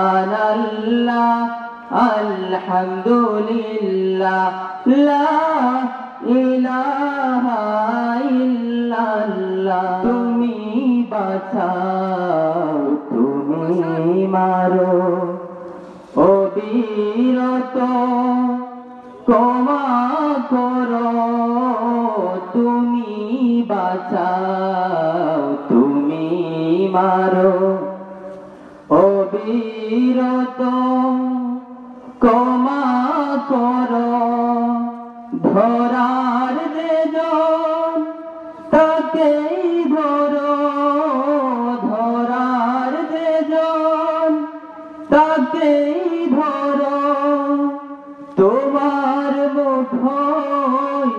সুবহানাল্লাহ আলহামদুলিল্লাহ লা ইলাহা ইল্লাল্লাহ তুমি বাঁচাও তুমি মারো অবিরত ক্ষমা করো তুমি বাঁচাও তুমি মারো অবিরত ক্ষমা করো ধরার যেজন তাকেই ধরো ধরার যেজন তাকেই ধরো তোমার মুঠোয়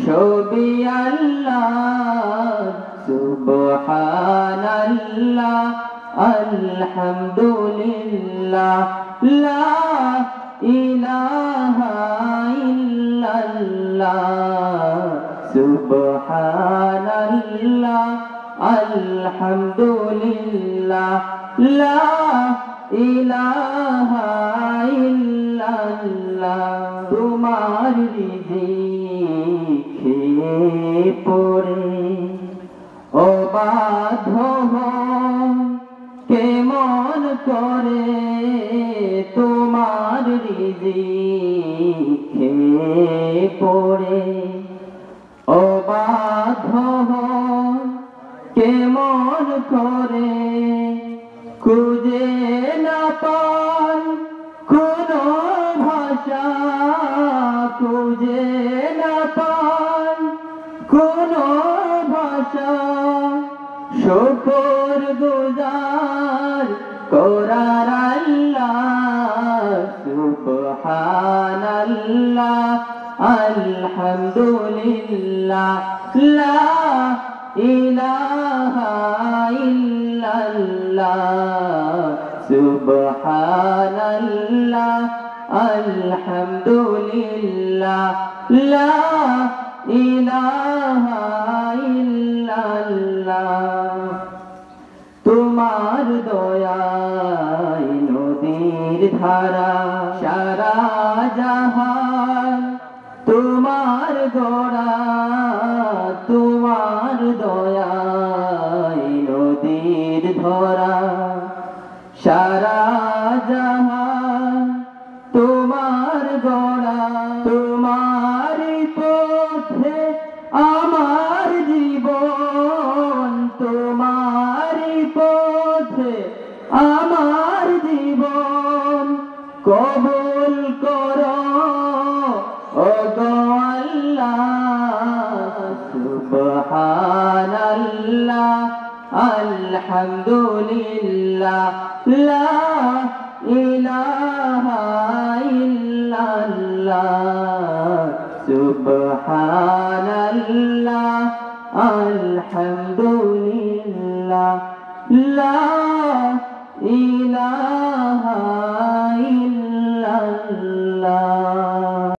সবই আল্লাহ সুবহানাল্লাহ আলহামদুলিল্লাহ লা ইলাহা ইল্লাল্লাহ সুবহানাল্লাহ আলহামদুলিল্লাহ লা ইলাহা ইল্লাল্লাহ তোমার রিজিক খেয়ে পড়ে অবাধ্য কেমন করে তোমার রিজিক খেয়ে পড়ে অবাধ্য কেমন করে খুঁজে না পাই কোনো ভাষা খুঁজে না পাই কোনো ভাষা শুকর গুজার করার আল্লাহ সুবহানাল্লাহ আলহামদুলিল্লাহ লা ইলাহা ইল্লাল্লাহ সুবহানাল্লাহ আলহামদুলিল্লাহ লা ইলাহা ইল্লাল্লাহ তোমার দয়ায় নদীর ধারা সারা জাহান তোমার গড়া তোমার দয়ায় নদীর ধরা সারা জাহান তোমার গড়া তোমার পথে আমার জীবন তোমার পথে আমার জীবন কবুল করো ও গো আল্লাহ সুবহানাল্লাহ আলহামদুলিল্লাহ লা ইলাহা ইল্লাল্লাহ সুবহানাল্লাহ আলহামদুলিল্লাহ লা ইলাহা